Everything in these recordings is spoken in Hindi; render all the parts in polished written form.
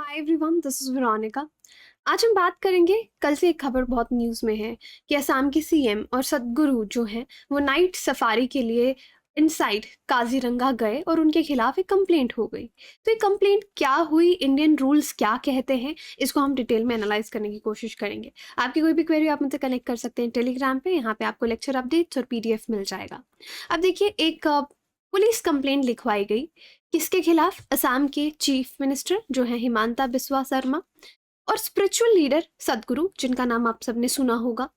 Hi everyone, this is Veronica. आज हम बात करेंगे, कल से एक खबर बहुत न्यूज़ में है कि असम के सीएम और सदगुरु जो हैं वो नाइट सफारी के लिए इनसाइड काजीरंगा गए और उनके खिलाफ एक कंप्लेंट हो गई। तो ये कंप्लेंट क्या हुई, इंडियन रूल्स क्या कहते हैं, इसको हम डिटेल में एनालाइज करने की कोशिश करेंगे। आपकी कोई भी क्वेरी आप मुझसे कनेक्ट कर सकते हैं टेलीग्राम पे, यहाँ पे आपको लेक्चर अपडेट्स और पीडीएफ मिल जाएगा। अब देखिए, एक पुलिस कंप्लेंट लिखवाई गई। किसके खिलाफ? असम के चीफ मिनिस्टर जो है हिमांता बिस्वा शर्मा और स्पिरिचुअल लीडर सदगुरु, जिनका नाम आप सबने सुना होगा,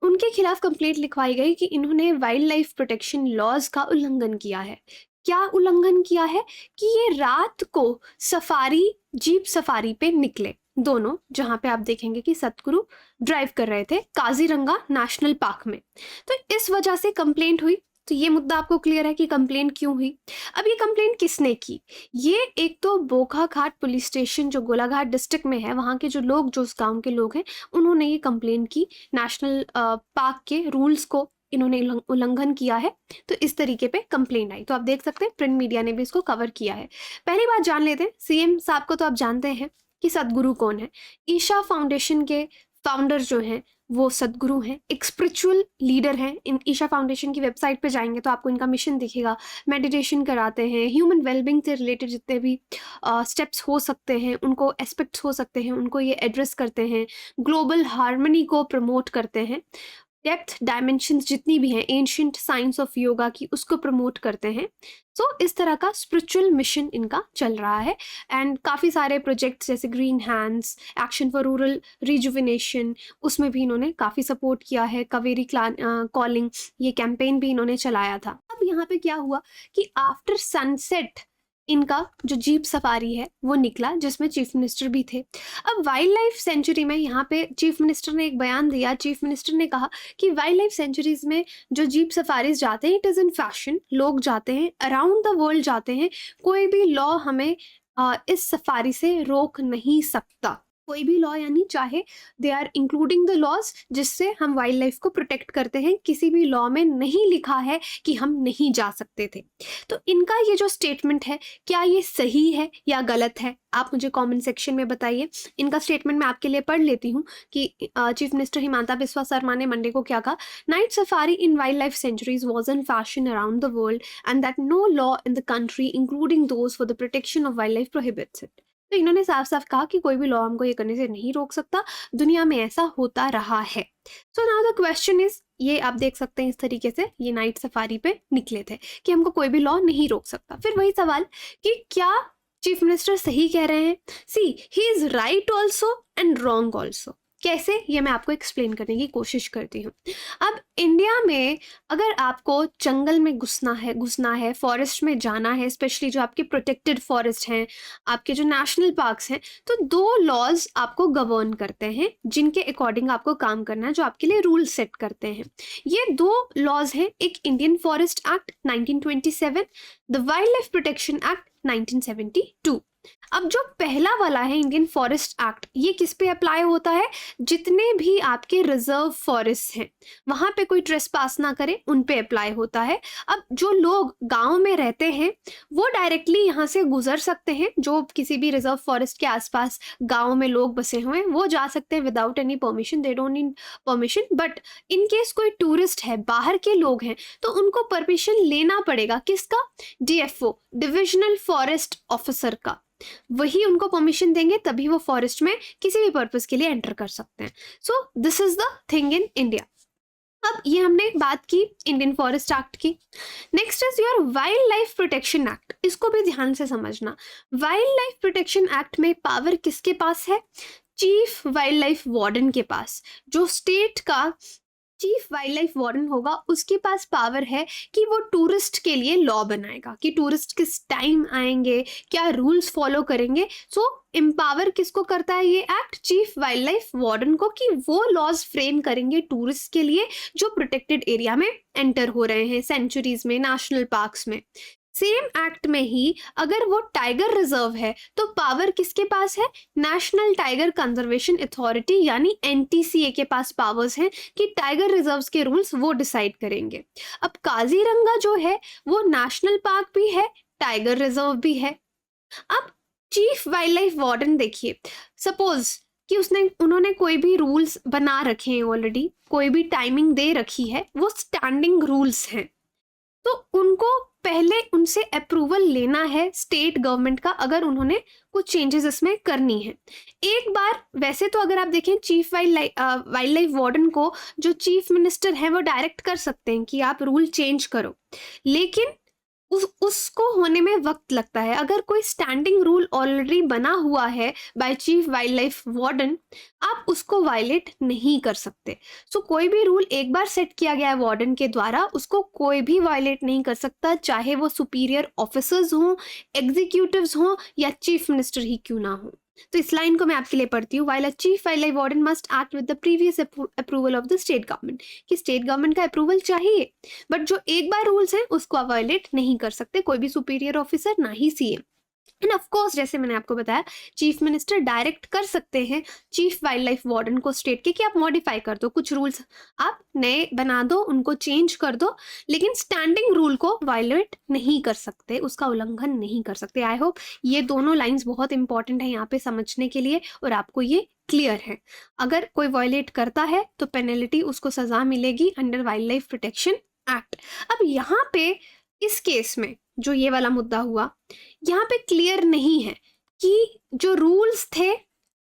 उनके खिलाफ कंप्लेंट लिखवाई गई कि इन्होंने वाइल्ड लाइफ प्रोटेक्शन लॉज का उल्लंघन किया है। क्या उल्लंघन किया है? कि ये रात को सफारी, जीप सफारी पे निकले दोनों, जहां पे आप देखेंगे कि सतगुरु ड्राइव कर रहे थे काजीरंगा नेशनल पार्क में। तो इस वजह से कंप्लेंट हुई। तो ये मुद्दा आपको क्लियर है कि कंप्लेंट क्यों हुई। अब ये कंप्लेंट किसने की? ये एक तो बोकाघाट पुलिस स्टेशन जो गोलाघाट डिस्ट्रिक्ट में है, वहाँ के जो लोग, जो उस गांव के लोग हैं, उन्होंने ये कंप्लेंट की। नेशनल पार्क के रूल्स को इन्होंने उल्लंघन किया है, तो इस तरीके पे कंप्लेंट आई। तो आप देख सकते हैं प्रिंट मीडिया ने भी इसको कवर किया है। पहली बात जान लेते हैं, सीएम साहब को तो आप जानते हैं कि सदगुरु कौन है। ईशा फाउंडेशन के फाउंडर जो हैं वो सदगुरु हैं, एक स्पिरिचुअल लीडर हैं। इन ईशा फाउंडेशन की वेबसाइट पे जाएंगे तो आपको इनका मिशन दिखेगा। मेडिटेशन कराते हैं, ह्यूमन वेलबींग से रिलेटेड जितने भी स्टेप्स हो सकते हैं, उनको एस्पेक्ट्स हो सकते हैं, उनको ये एड्रेस करते हैं। ग्लोबल हार्मनी को प्रमोट करते हैं। डेप्थ डायमेंशंस जितनी भी हैं, एंशियंट साइंस ऑफ योगा की, उसको प्रमोट करते हैं। सो इस तरह का स्पिरिचुअल मिशन इनका चल रहा है। एंड काफ़ी सारे प्रोजेक्ट्स जैसे green hands, action for rural rejuvenation, उसमें भी इन्होंने काफ़ी सपोर्ट किया है। कावेरी कॉलिंग, ये कैंपेन भी इन्होंने चलाया था। अब यहाँ पे क्या हुआ कि आफ्टर सनसेट इनका जो जीप सफारी है वो निकला, जिसमें चीफ मिनिस्टर भी थे। अब वाइल्ड लाइफ सेंचुरी में यहाँ पे चीफ मिनिस्टर ने एक बयान दिया। चीफ मिनिस्टर ने कहा कि वाइल्ड लाइफ सेंचुरीज में जो जीप सफारीज जाते हैं, इट इज़ इन फैशन, लोग जाते हैं, अराउंड द वर्ल्ड जाते हैं, कोई भी लॉ हमें इस सफारी से रोक नहीं सकता। कोई भी लॉ, यानी चाहे they are including the laws जिससे हम वाइल्ड लाइफ को प्रोटेक्ट करते हैं, किसी भी लॉ में नहीं लिखा है कि हम नहीं जा सकते थे। तो इनका ये जो स्टेटमेंट है, क्या ये सही है या गलत है? आप मुझे कमेंट सेक्शन में बताइए। इनका स्टेटमेंट मैं आपके लिए पढ़ लेती हूँ कि चीफ मिनिस्टर हिमांता बिस्वा शर्मा ने मंडे को क्या कहा। Night safari in wildlife sanctuaries was in fashion around the world and that no law in the country including those for the protection of wildlife prohibits it. तो इन्होंने साफ साफ कहा कि कोई भी लॉ हमको ये करने से नहीं रोक सकता, दुनिया में ऐसा होता रहा है। So now the question is, ये आप देख सकते हैं इस तरीके से ये नाइट सफारी पे निकले थे कि हमको कोई भी लॉ नहीं रोक सकता। फिर वही सवाल कि क्या चीफ मिनिस्टर सही कह रहे हैं? See, he is right also and wrong also. कैसे, ये मैं आपको एक्सप्लेन करने की कोशिश करती हूँ। अब इंडिया में अगर आपको जंगल में घुसना है, फॉरेस्ट में जाना है, स्पेशली जो आपके प्रोटेक्टेड फॉरेस्ट हैं, आपके जो नेशनल पार्क्स हैं, तो दो लॉज आपको गवर्न करते हैं, जिनके अकॉर्डिंग आपको काम करना है, जो आपके लिए रूल सेट करते हैं। ये दो लॉज हैं, एक Indian forest act 1927, the wild life protection act 1972। अब जो पहला वाला है इंडियन फॉरेस्ट एक्ट, ये किस पे अप्लाई होता है? जितने भी आपके रिजर्व फॉरेस्ट हैं, वहां पे कोई ट्रेसपास ना करे, उन पे अप्लाई होता है। अब जो लोग गांव में रहते हैं वो डायरेक्टली यहाँ से गुजर सकते हैं। जो किसी भी रिजर्व फॉरेस्ट के आसपास गांव में लोग बसे हुए हैं वो जा सकते हैं without any permission, they don't need permission. But in case कोई टूरिस्ट है, बाहर के लोग हैं, तो उनको परमिशन लेना पड़ेगा। किसका? डीएफओ, डिविजनल फॉरेस्ट ऑफिसर का। वही उनको परमिशन देंगे, तभी वो फॉरेस्ट में किसी भी पर्पस के लिए एंटर कर सकते हैं। So this is the thing in India. अब ये हमने बात की इंडियन फॉरेस्ट एक्ट की। Next is your wild life protection act. इसको भी ध्यान से समझना। वाइल्ड लाइफ प्रोटेक्शन एक्ट में पावर किसके पास है? चीफ वाइल्ड लाइफ वार्डन के पास। जो स्टेट का चीफ वाइल्ड लाइफ वार्डन होगा, उसके पास पावर है कि वो टूरिस्ट के लिए लॉ बनाएगा कि टूरिस्ट किस टाइम आएंगे, क्या रूल्स फॉलो करेंगे। सो एम्पावर किसको करता है ये act? Chief wild life warden को, कि वो लॉज फ्रेम करेंगे टूरिस्ट के लिए जो प्रोटेक्टेड एरिया में एंटर हो रहे हैं, सेंचुरीज में, नेशनल पार्क्स में। सेम एक्ट में ही अगर वो टाइगर रिजर्व है तो पावर किसके पास है? नेशनल टाइगर कंजर्वेशन अथॉरिटी यानी एनटीसीए के पास पावर्स हैं कि टाइगर रिजर्व्स के रूल्स वो डिसाइड करेंगे। अब काजीरंगा जो है वो नेशनल पार्क भी है, टाइगर रिजर्व भी है। अब चीफ वाइल्ड लाइफ वार्डन देखिए, सपोज कि उन्होंने कोई भी रूल्स बना रखे हैं ऑलरेडी, कोई भी टाइमिंग दे रखी है, वो स्टैंडिंग रूल्स हैं, तो उनको पहले उनसे अप्रूवल लेना है स्टेट गवर्नमेंट का, अगर उन्होंने कुछ चेंजेस इसमें करनी है। एक बार वैसे तो अगर आप देखें चीफ वाइल्ड लाइफ वार्डन को जो चीफ मिनिस्टर है वो डायरेक्ट कर सकते हैं कि आप रूल चेंज करो, लेकिन उसको होने में वक्त लगता है। अगर कोई स्टैंडिंग रूल ऑलरेडी बना हुआ है by chief wild life warden, आप उसको वायलेट नहीं कर सकते। सो कोई भी रूल एक बार सेट किया गया है वार्डन के द्वारा, उसको कोई भी वायलेट नहीं कर सकता, चाहे वो सुपीरियर ऑफिसर्स हों, एग्जीक्यूटिव्स हों या चीफ मिनिस्टर ही क्यों ना हो। तो इस लाइन को मैं आपके लिए पढ़ती हूँ। While a chief wild life warden must act with the previous approval of the state government, कि स्टेट गवर्नमेंट का अप्रूवल चाहिए, बट जो एक बार रूल्स हैं उसको आप वायलेट नहीं कर सकते, कोई भी सुपीरियर ऑफिसर, ना ही सीएम। एंड ऑफ कोर्स जैसे मैंने आपको बताया, चीफ मिनिस्टर डायरेक्ट कर सकते हैं चीफ वाइल्ड लाइफ वार्डन को स्टेट के कि आप मॉडिफाई कर दो, कुछ रूल्स आप नए बना दो, उनको चेंज कर दो, लेकिन स्टैंडिंग रूल को वायलेट नहीं कर सकते, उसका उल्लंघन नहीं कर सकते। आई होप ये दोनों लाइंस बहुत इंपॉर्टेंट है यहाँ पे समझने के लिए, और आपको ये क्लियर है। अगर कोई वायलेट करता है तो पेनल्टी, उसको सजा मिलेगी under wild life protection act. अब यहाँ पे इस केस में जो ये वाला मुद्दा हुआ, यहाँ पे क्लियर नहीं है कि जो रूल्स थे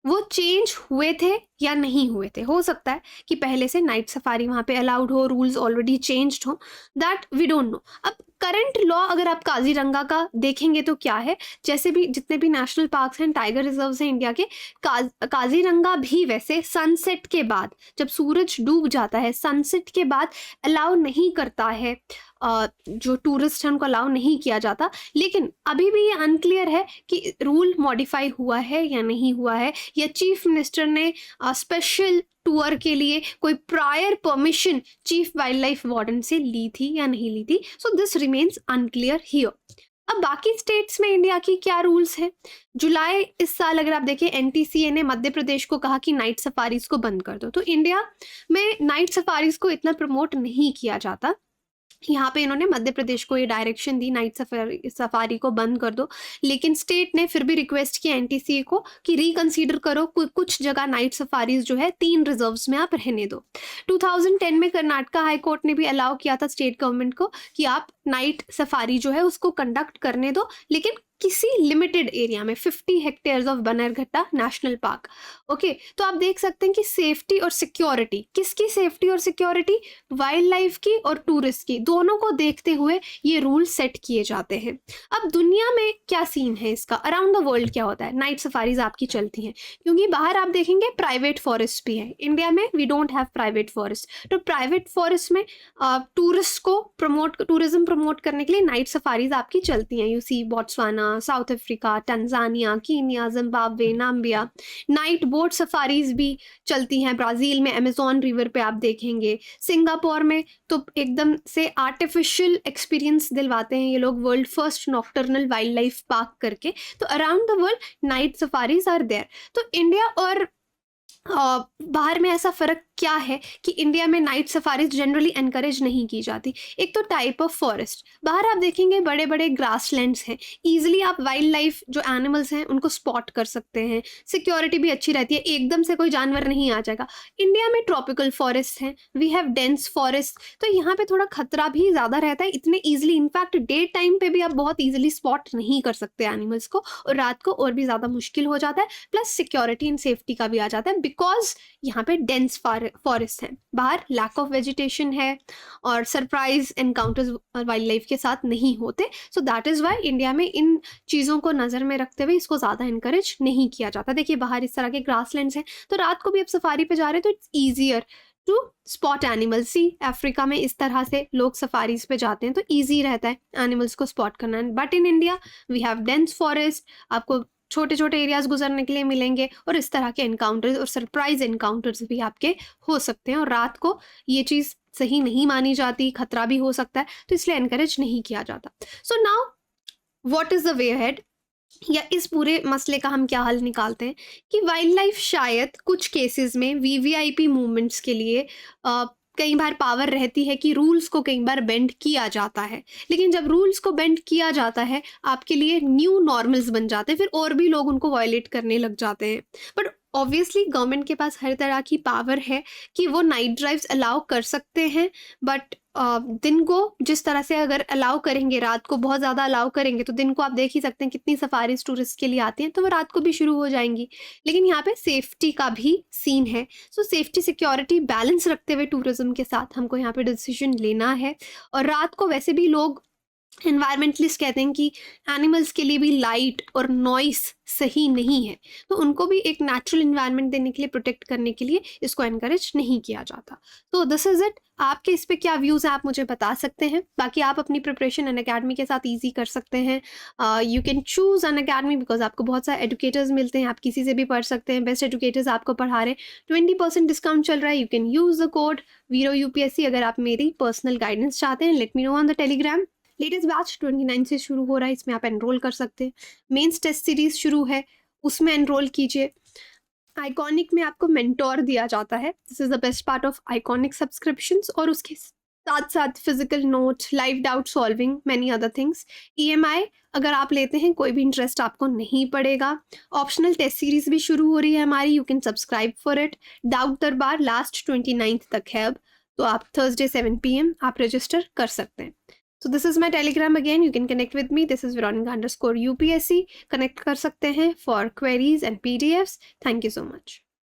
वो चेंज हुए थे या नहीं हुए थे। हो सकता है कि पहले से नाइट सफारी वहाँ पे अलाउड हो, रूल्स ऑलरेडी चेंज्ड हो, दैट वी डोंट नो। अब करंट लॉ अगर आप काजीरंगा का देखेंगे तो क्या है, जैसे भी जितने भी नेशनल पार्क्स हैं, टाइगर रिजर्व्स हैं इंडिया के, काजीरंगा भी वैसे सनसेट के बाद, जब सूरज डूब जाता है, सनसेट के बाद अलाउ नहीं करता है, जो टूरिस्ट हैं उनको अलाउ नहीं किया जाता। लेकिन अभी भी ये अनक्लियर है कि रूल मॉडिफाई हुआ है या नहीं हुआ है, या चीफ मिनिस्टर ने स्पेशल टूर के लिए कोई prior permission chief wild life warden से ली थी या नहीं ली थी। So this remains unclear here. अब बाकी स्टेट्स में इंडिया की क्या रूल्स हैं। जुलाई इस साल अगर आप देखें, एनटीसीए ने मध्य प्रदेश को कहा कि नाइट सफारीज को बंद कर दो। तो इंडिया में नाइट सफारीज को इतना प्रमोट नहीं किया जाता, यहाँ पे इन्होंने मध्य प्रदेश को ये डायरेक्शन दी नाइट सफारी को बंद कर दो, लेकिन स्टेट ने फिर भी रिक्वेस्ट किया एनटीसीए को कि रिकंसीडर करो, कुछ जगह नाइट सफारीज जो है 3 रिजर्व्स में आप रहने दो। 2010 में कर्नाटका हाई कोर्ट ने भी अलाउ किया था स्टेट गवर्नमेंट को कि आप नाइट सफारी जो है उसको कंडक्ट करने दो, लेकिन किसी लिमिटेड एरिया में, 50 hectares of Bannerghatta national park. Okay, तो आप देख सकते हैं कि सेफ्टी और सिक्योरिटी, किसकी सेफ्टी और सिक्योरिटी, वाइल्ड लाइफ की और टूरिस्ट की, दोनों को देखते हुए ये रूल सेट किए जाते हैं। अब दुनिया में क्या सीन है इसका, अराउंड द वर्ल्ड क्या होता है, नाइट सफारीज आपकी चलती हैं, क्योंकि बाहर आप देखेंगे प्राइवेट फॉरेस्ट भी है, इंडिया में we don't have private forest. तो प्राइवेट फॉरेस्ट में टूरिस्ट को टूरिज्म प्रमोट करने के लिए नाइट सफारीज आपकी चलती हैं। You see Botswana, South Africa, Tanzania, Kenya, Zimbabwe, Namibia. Night boat safaris भी चलती हैं ब्राज़ील में, अमेजोन रिवर पे आप देखेंगे। सिंगापुर में तो एकदम से आर्टिफिशियल एक्सपीरियंस दिलवाते हैं ये लोग, world first nocturnal wildlife park करके। तो around the world night safaris are there. तो इंडिया और बाहर में ऐसा फ़र्क क्या है कि इंडिया में नाइट सफारीज जनरली एनकरेज नहीं की जाती। एक तो टाइप ऑफ फॉरेस्ट, बाहर आप देखेंगे बड़े बड़े ग्रासलैंड्स हैं, ईजिली आप वाइल्ड लाइफ जो एनिमल्स हैं उनको स्पॉट कर सकते हैं, सिक्योरिटी भी अच्छी रहती है, एकदम से कोई जानवर नहीं आ जाएगा। इंडिया में ट्रॉपिकल फॉरेस्ट हैं, वी हैव डेंस फॉरेस्ट, तो यहाँ पे थोड़ा खतरा भी ज़्यादा रहता है, इतने ईजिली, इनफैक्ट डे टाइम पे भी आप बहुत ईजिली स्पॉट नहीं कर सकते एनिमल्स को, और रात को और भी ज़्यादा मुश्किल हो जाता है, प्लस सिक्योरिटी एंड सेफ्टी का भी आ जाता है, बिकॉज यहाँ पे डेंस फॉरेस्ट है। बाहर लैक ऑफ वेजिटेशन है और सरप्राइज एनकाउंटर्स वाइल्ड लाइफ के साथ नहीं होते। So that is why India में इन चीज़ों को नज़र में रखते हुए इसको ज़्यादा इनकरेज नहीं किया जाता। देखिए बाहर इस तरह के ग्रासलैंड्स हैं, तो रात को भी आप सफारी पे जा रहे हैं तो it's easier to spot animals. See Africa में इस तरह से लोग सफारीज पे जाते हैं तो ईजी रहता है एनिमल्स को स्पॉट करना। But in India we have dense forest, आपको छोटे छोटे एरियाज गुजरने के लिए मिलेंगे, और इस तरह के एनकाउंटर्स और सरप्राइज एनकाउंटर्स भी आपके हो सकते हैं, और रात को ये चीज़ सही नहीं मानी जाती, खतरा भी हो सकता है, तो इसलिए एनकरेज नहीं किया जाता। So now what is the way ahead, या इस पूरे मसले का हम क्या हल निकालते हैं कि वाइल्ड लाइफ शायद कुछ केसेस में वीवीआईपी मूवमेंट्स के लिए कई बार पावर रहती है कि रूल्स को कई बार बेंड किया जाता है, लेकिन जब रूल्स को बेंड किया जाता है आपके लिए न्यू नॉर्मल्स बन जाते हैं, फिर और भी लोग उनको वायलेट करने लग जाते हैं। बट ऑब्वियसली गवर्नमेंट के पास हर तरह की पावर है कि वो नाइट ड्राइव्स अलाउ कर सकते हैं, बट दिन को जिस तरह से अगर अलाउ करेंगे, रात को बहुत ज़्यादा अलाउ करेंगे, तो दिन को आप देख ही सकते हैं कितनी सफारीज टूरिस्ट के लिए आती हैं, तो वो रात को भी शुरू हो जाएंगी। लेकिन यहाँ पे सेफ्टी का भी सीन है, सो सेफ्टी सिक्योरिटी बैलेंस रखते हुए टूरिज्म के साथ हमको यहाँ पे डिसीजन लेना है। और रात को वैसे भी लोग, एनवायरमेंटलिस्ट कहते हैं कि एनिमल्स के लिए भी लाइट और नॉइस सही नहीं है, तो उनको भी एक नेचुरल इन्वायरमेंट देने के लिए, प्रोटेक्ट करने के लिए इसको एनकरेज नहीं किया जाता। तो दिस इज़ इट। आपके इस पे क्या व्यूज़ हैं आप मुझे बता सकते हैं। बाकी आप अपनी प्रिपरेशन अनअकैडमी के साथ ईजी कर सकते हैं। You can choose Unacademy because आपको बहुत सारे एडुकेटर्स मिलते हैं, आप किसी से भी पढ़ सकते हैं, बेस्ट एडुकेटर्स आपको पढ़ा रहे हैं। 20% डिस्काउंट चल रहा है, you can use the code वीरो यूपीएससी। अगर आप मेरी पर्सनल गाइडेंस चाहते हैं, let me know on the Telegram. Latest batch 29 से शुरू हो रहा है, इसमें आप एनरोल कर सकते हैं। मेंस टेस्ट सीरीज शुरू है, उसमें एनरोल कीजिए। आइकॉनिक में आपको मेंटोर दिया जाता है, this is the best part of iconic subscriptions. और उसके साथ साथ physical notes, live doubt solving, many other things. EMI अगर आप लेते हैं कोई भी इंटरेस्ट आपको नहीं पड़ेगा। ऑप्शनल टेस्ट सीरीज भी शुरू हो रही है हमारी, you can subscribe for it. Doubt दरबार लास्ट 29 तक है अब, तो आप थर्सडे 7 PM आप रजिस्टर कर सकते हैं। So this is my Telegram again. You can connect with me. This is Veronica_UPSC. Connect कर सकते हैं for queries and PDFs. Thank you so much.